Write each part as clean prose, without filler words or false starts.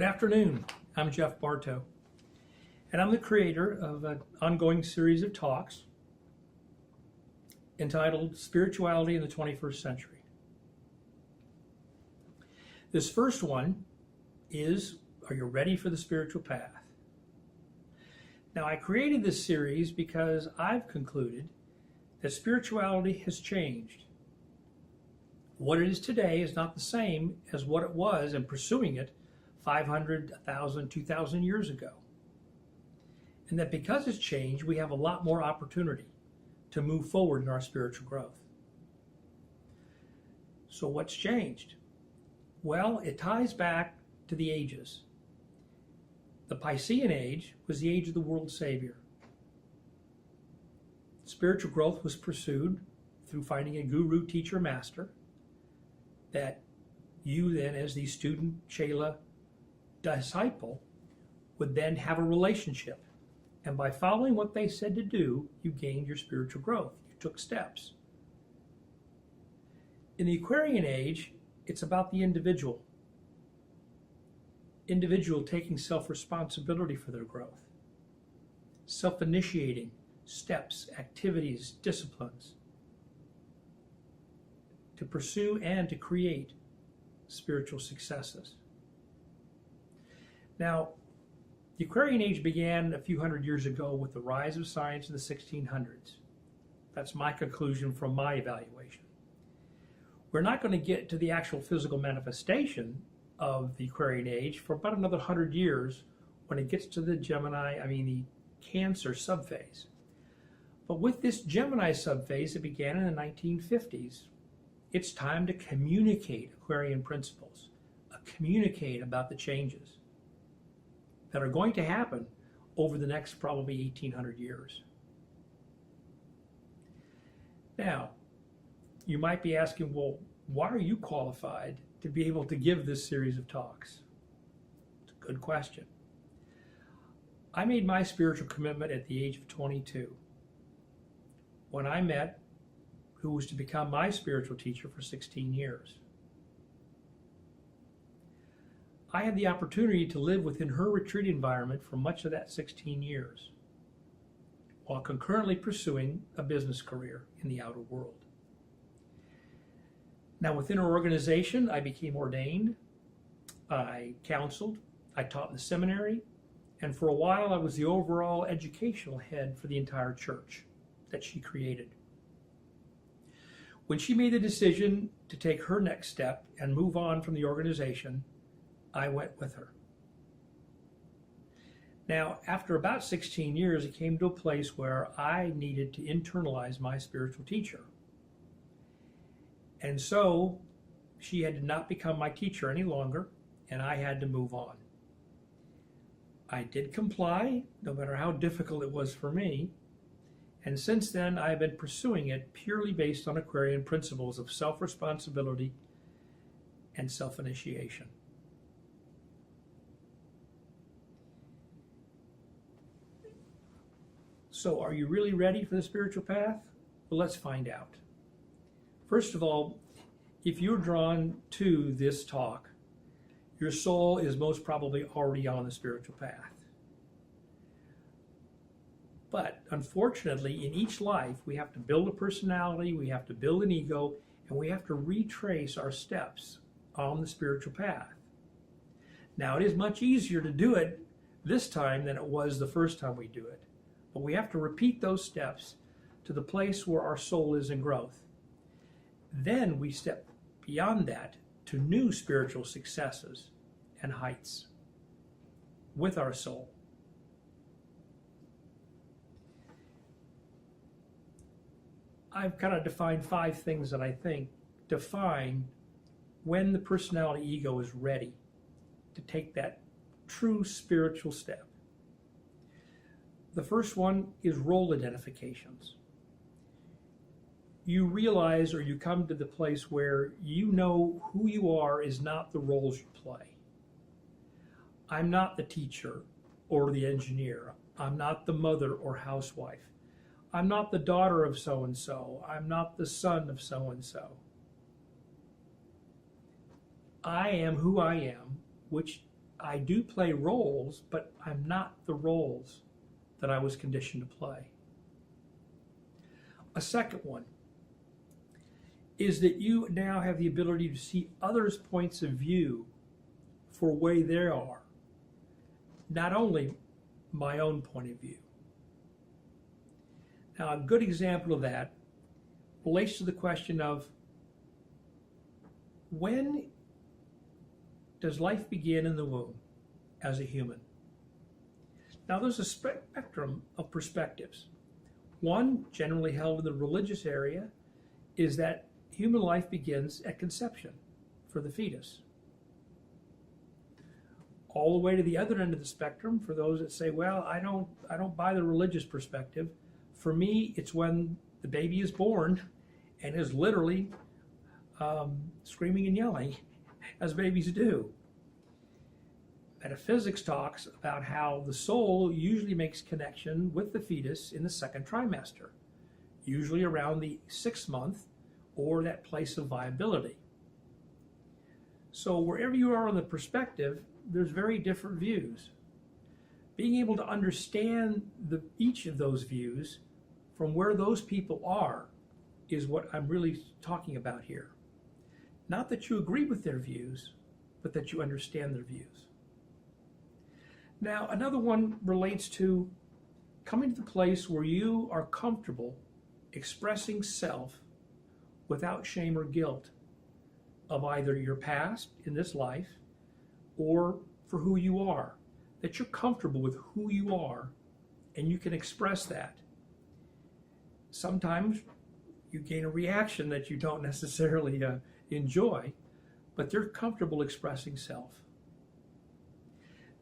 Good afternoon. I'm Jef Bartow, and I'm the creator of an ongoing series of talks entitled Spirituality in the 21st Century. This first one is, are you ready for the spiritual path? Now, I created this series because I've concluded that spirituality has changed. What it is today is not the same as what it was in pursuing it 500, 1,000, 2,000 years ago. And that because it's changed, we have a lot more opportunity to move forward in our spiritual growth. So what's changed? Well, it ties back to the ages. The Piscean age was the age of the world savior. Spiritual growth was pursued through finding a guru, teacher, master that you then, as the student, chela, disciple, would then have a relationship. And by following what they said to do, you gained your spiritual growth. You took steps. In the Aquarian age, it's about the individual. Individual taking self-responsibility for their growth. Self-initiating steps, activities, disciplines to pursue and to create spiritual successes. Now, the Aquarian age began a few hundred years ago with the rise of science in the 1600s. That's my conclusion from my evaluation. We're not going to get to the actual physical manifestation of the Aquarian age for about another 100 years when it gets to the the Cancer subphase. But with this Gemini subphase that began in the 1950s, it's time to communicate Aquarian principles, communicate about the changes that are going to happen over the next probably 1,800 years. Now, you might be asking, well, why are you qualified to be able to give this series of talks? It's a good question. I made my spiritual commitment at the age of 22 when I met who was to become my spiritual teacher for 16 years. I had the opportunity to live within her retreat environment for much of that 16 years, while concurrently pursuing a business career in the outer world. Now, within her organization, I became ordained, I counseled, I taught in the seminary, and for a while I was the overall educational head for the entire church that she created. When she made the decision to take her next step and move on from the organization, I went with her. Now, after about 16 years, it came to a place where I needed to internalize my spiritual teacher. And so she had not become my teacher any longer, and I had to move on. I did comply, no matter how difficult it was for me, and since then I've been pursuing it purely based on Aquarian principles of self-responsibility and self-initiation. So, are you really ready for the spiritual path? Well, let's find out. First of all, if you're drawn to this talk, your soul is most probably already on the spiritual path. But unfortunately, in each life, we have to build a personality, we have to build an ego, and we have to retrace our steps on the spiritual path. Now, it is much easier to do it this time than it was the first time we do it. But we have to repeat those steps to the place where our soul is in growth. Then we step beyond that to new spiritual successes and heights with our soul. I've kind of defined 5 things that I think define when the personality ego is ready to take that true spiritual step. The first one is role identifications. You realize, or you come to the place where you know who you are is not the roles you play. I'm not the teacher or the engineer. I'm not the mother or housewife. I'm not the daughter of so-and-so. I'm not the son of so-and-so. I am who I am, which I do play roles, but I'm not the roles that I was conditioned to play. A second one is that you now have the ability to see others' points of view for where they are, not only my own point of view. Now, a good example of that relates to the question of, when does life begin in the womb as a human? Now, there's a spectrum of perspectives. One, generally held in the religious area, is that human life begins at conception for the fetus. All the way to the other end of the spectrum, for those that say, well, I don't buy the religious perspective. For me, it's when the baby is born and is literally screaming and yelling, as babies do. Metaphysics talks about how the soul usually makes connection with the fetus in the second trimester, usually around the 6th month or that place of viability. So wherever you are on the perspective, there's very different views. Being able to understand each of those views from where those people are is what I'm really talking about here. Not that you agree with their views, but that you understand their views. Now, another one relates to coming to the place where you are comfortable expressing self without shame or guilt of either your past in this life or for who you are. That you're comfortable with who you are and you can express that. Sometimes you gain a reaction that you don't necessarily enjoy, but they're comfortable expressing self.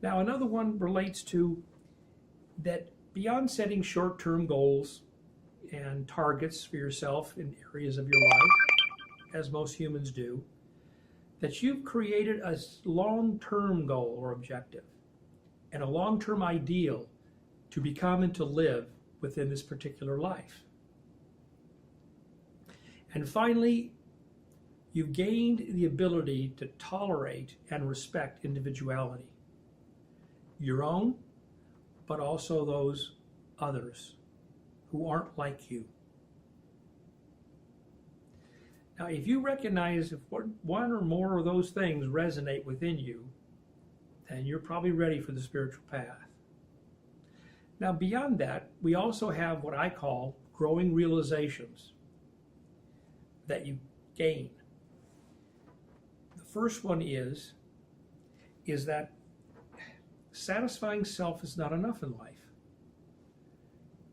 Now, another one relates to that beyond setting short-term goals and targets for yourself in areas of your life, as most humans do, that you've created a long-term goal or objective and a long-term ideal to become and to live within this particular life. And finally, you've gained the ability to tolerate and respect individuality. Your own, but also those others who aren't like you. Now, if you recognize if one or more of those things resonate within you, then you're probably ready for the spiritual path. Now, beyond that, we also have what I call growing realizations that you gain. The first one is that satisfying self is not enough in life.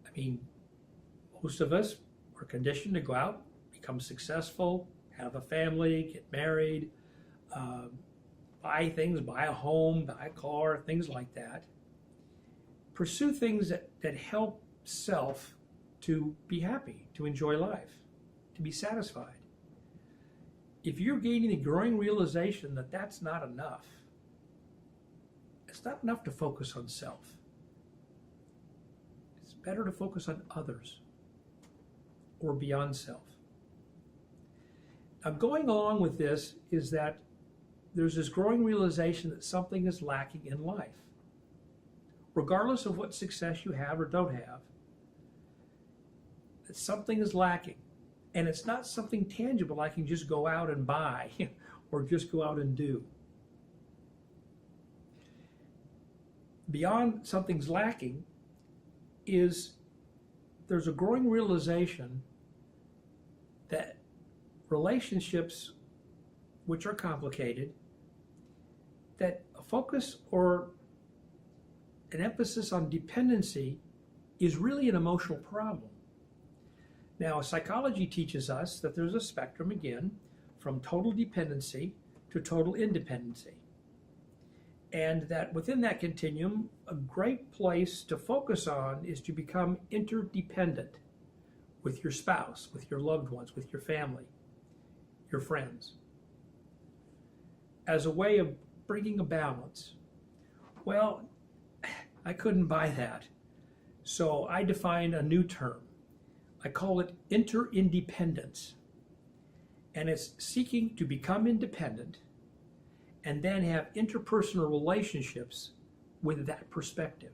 I mean, most of us are conditioned to go out, become successful, have a family, get married, buy things, buy a home, buy a car, things like that. Pursue things that help self to be happy, to enjoy life, to be satisfied. If you're gaining a growing realization that that's not enough, it's not enough to focus on self. It's better to focus on others or beyond self. Now, going along with this is that there's this growing realization that something is lacking in life. Regardless of what success you have or don't have, that something is lacking. And it's not something tangible I can just go out and buy or just go out and do. Beyond something's lacking is there's a growing realization that relationships, which are complicated, that a focus or an emphasis on dependency is really an emotional problem. Now, psychology teaches us that there's a spectrum, again, from total dependency to total independency. And that within that continuum, a great place to focus on is to become interdependent with your spouse, with your loved ones, with your family, your friends, as a way of bringing a balance. Well, I couldn't buy that. So I defined a new term. I call it interindependence. And it's seeking to become independent and then have interpersonal relationships with that perspective.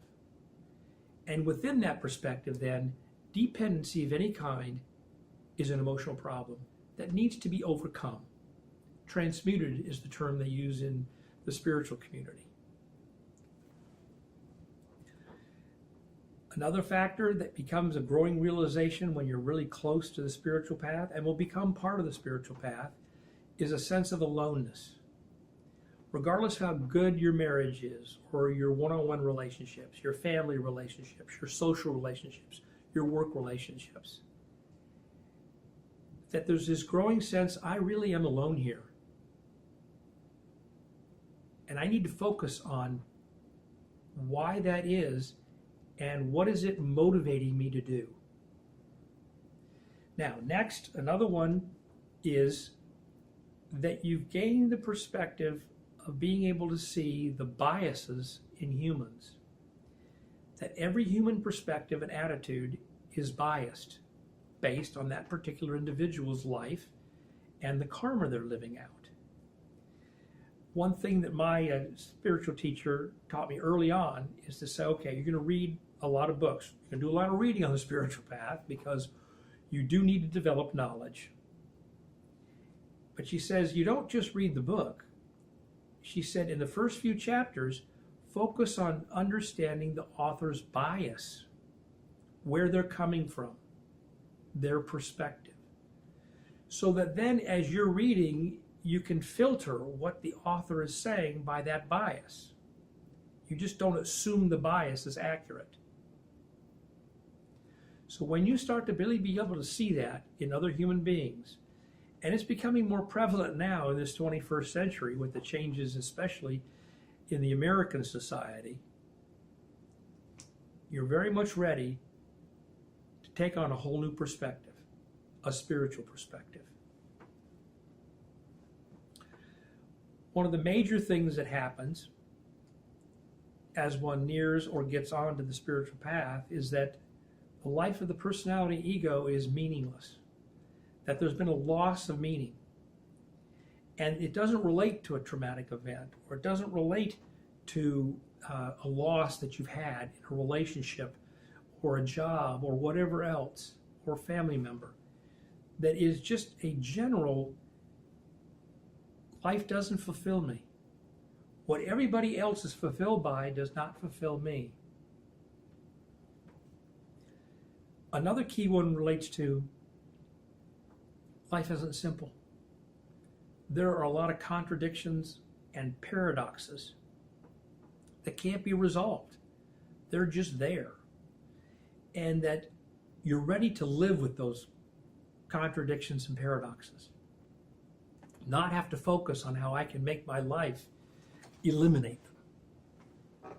And within that perspective, then, dependency of any kind is an emotional problem that needs to be overcome. Transmuted is the term they use in the spiritual community. Another factor that becomes a growing realization when you're really close to the spiritual path and will become part of the spiritual path is a sense of aloneness. Regardless of how good your marriage is, or your one-on-one relationships, your family relationships, your social relationships, your work relationships, that there's this growing sense, I really am alone here. And I need to focus on why that is and what is it motivating me to do. Now, next, another one is that you've gained the perspective of being able to see the biases in humans. That every human perspective and attitude is biased based on that particular individual's life and the karma they're living out. One thing that my spiritual teacher taught me early on is to say, okay, you're going to read a lot of books. You're going to do a lot of reading on the spiritual path because you do need to develop knowledge. But she says, you don't just read the book. She said, in the first few chapters, focus on understanding the author's bias, where they're coming from, their perspective. So that then as you're reading, you can filter what the author is saying by that bias. You just don't assume the bias is accurate. So when you start to really be able to see that in other human beings, and it's becoming more prevalent now in this 21st century with the changes, especially in the American society, you're very much ready to take on a whole new perspective, a spiritual perspective. One of the major things that happens as one nears or gets onto the spiritual path is that the life of the personality ego is meaningless, that there's been a loss of meaning. And it doesn't relate to a traumatic event, or it doesn't relate to a loss that you've had in a relationship or a job or whatever else, or family member. That is just a general, life doesn't fulfill me. What everybody else is fulfilled by does not fulfill me. Another key one relates to life isn't simple. There are a lot of contradictions and paradoxes that can't be resolved. They're just there. And that you're ready to live with those contradictions and paradoxes. Not have to focus on how I can make my life eliminate them.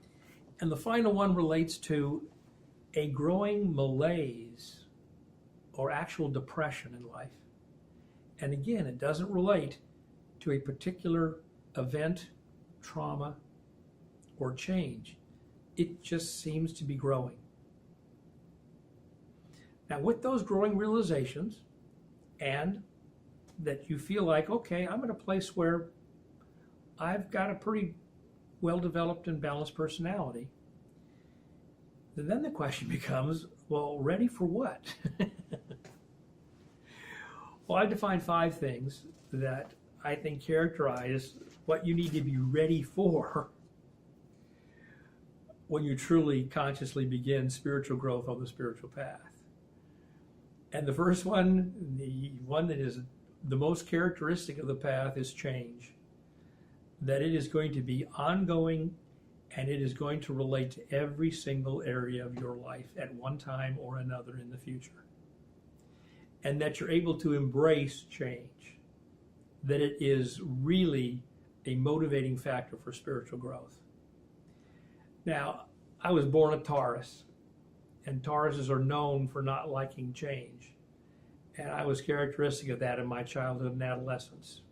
And the final one relates to a growing malaise or actual depression in life. And again, it doesn't relate to a particular event, trauma, or change. It just seems to be growing. Now, with those growing realizations, and that you feel like, okay, I'm at a place where I've got a pretty well-developed and balanced personality, then the question becomes, well, ready for what? Well, I define 5 things that I think characterize what you need to be ready for when you truly consciously begin spiritual growth on the spiritual path. And the first one, the one that is the most characteristic of the path, is change. That it is going to be ongoing, and it is going to relate to every single area of your life at one time or another in the future. And that you're able to embrace change. That it is really a motivating factor for spiritual growth. Now, I was born a Taurus, and Tauruses are known for not liking change. And I was characteristic of that in my childhood and adolescence.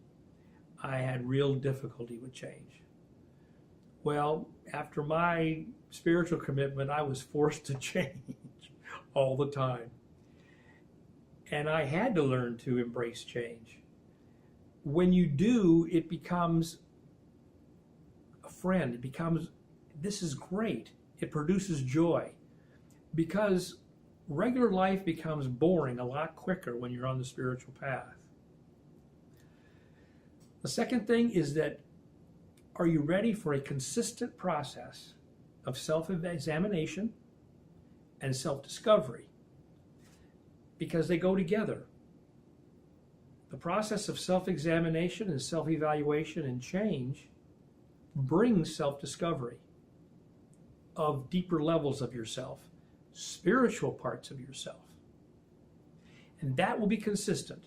I had real difficulty with change. Well, after my spiritual commitment, I was forced to change all the time. And I had to learn to embrace change. When you do, it becomes friend. It becomes, this is great. It produces joy because regular life becomes boring a lot quicker when you're on the spiritual path. The second thing is that, are you ready for a consistent process of self-examination and self-discovery? Because they go together. The process of self-examination and self-evaluation and change brings self-discovery of deeper levels of yourself, spiritual parts of yourself. And that will be consistent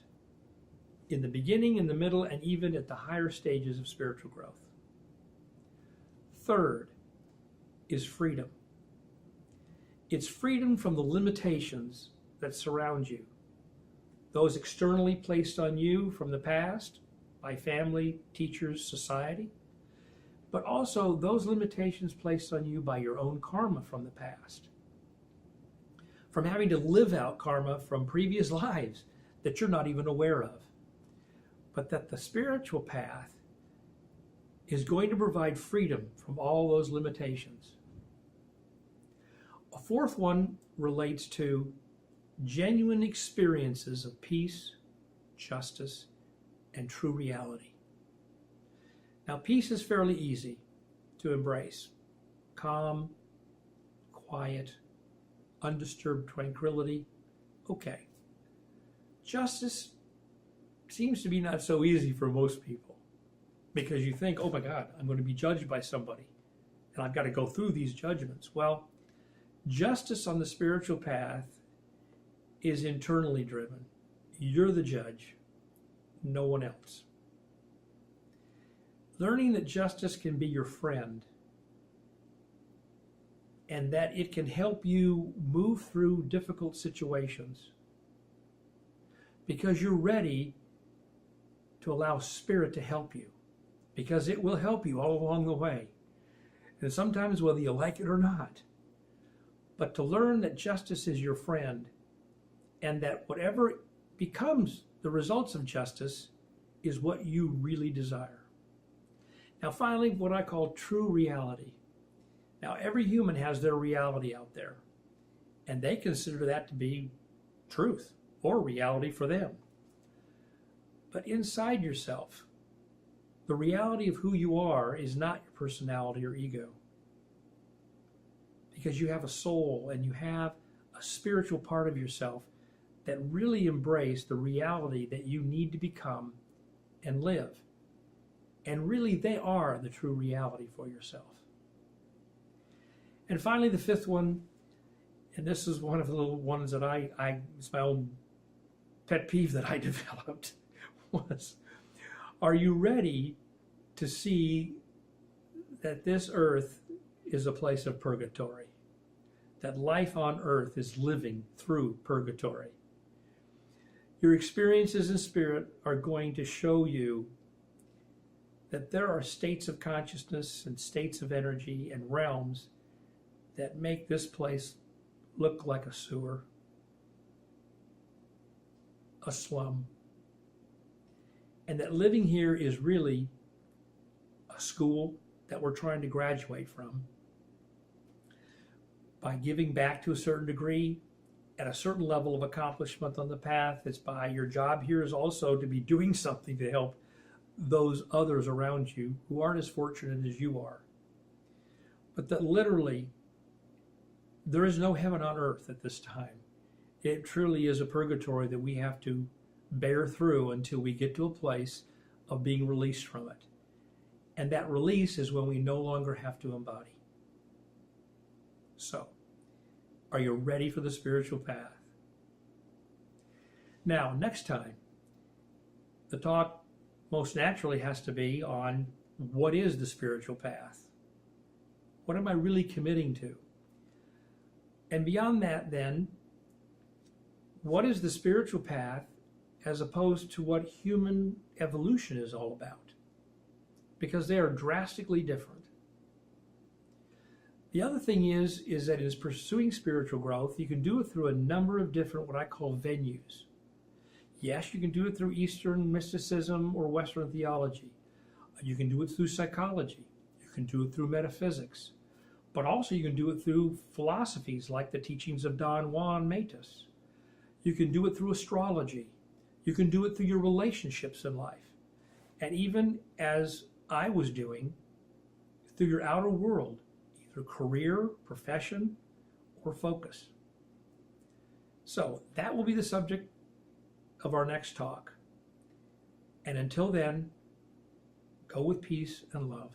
in the beginning, in the middle, and even at the higher stages of spiritual growth. Third is freedom. It's freedom from the limitations that surround you. Those externally placed on you from the past by family, teachers, society, but also those limitations placed on you by your own karma from the past. From having to live out karma from previous lives that you're not even aware of. But that the spiritual path is going to provide freedom from all those limitations. A fourth one relates to genuine experiences of peace, justice, and true reality. Now, peace is fairly easy to embrace. Calm, quiet, undisturbed tranquility. Okay. Justice seems to be not so easy for most people because you think, oh my God, I'm going to be judged by somebody and I've got to go through these judgments. Well, justice on the spiritual path is internally driven. You're the judge, no one else. Learning that justice can be your friend and that it can help you move through difficult situations because you're ready to allow Spirit to help you, because it will help you all along the way. And sometimes whether you like it or not. But to learn that justice is your friend and that whatever becomes the results of justice is what you really desire. Now finally, what I call true reality. Now every human has their reality out there, and they consider that to be truth or reality for them. But inside yourself, the reality of who you are is not your personality or ego. Because you have a soul and you have a spiritual part of yourself that really embrace the reality that you need to become and live. And really they are the true reality for yourself. And finally, the fifth one, and this is one of the little ones that it's my own pet peeve that I developed, was, are you ready to see that this earth is a place of purgatory? That life on earth is living through purgatory. Your experiences in spirit are going to show you that there are states of consciousness and states of energy and realms that make this place look like a sewer, a slum, and that living here is really a school that we're trying to graduate from by giving back to a certain degree at a certain level of accomplishment on the path. It's by your job here is also to be doing something to help those others around you who aren't as fortunate as you are. But that literally there is no heaven on earth at this time. It truly is a purgatory that we have to bear through until we get to a place of being released from it. And that release is when we no longer have to embody. So, are you ready for the spiritual path? Now, next time, the talk most naturally has to be on what is the spiritual path? What am I really committing to? And beyond that, then, what is the spiritual path as opposed to what human evolution is all about? Because they are drastically different. The other thing is that in pursuing spiritual growth, you can do it through a number of different, what I call venues. Yes, you can do it through Eastern mysticism or Western theology. You can do it through psychology. You can do it through metaphysics, but also you can do it through philosophies like the teachings of Don Juan Matus. You can do it through astrology. You can do it through your relationships in life. And even as I was doing, through your outer world, either career, profession, or focus. So that will be the subject of our next talk. And until then, go with peace and love.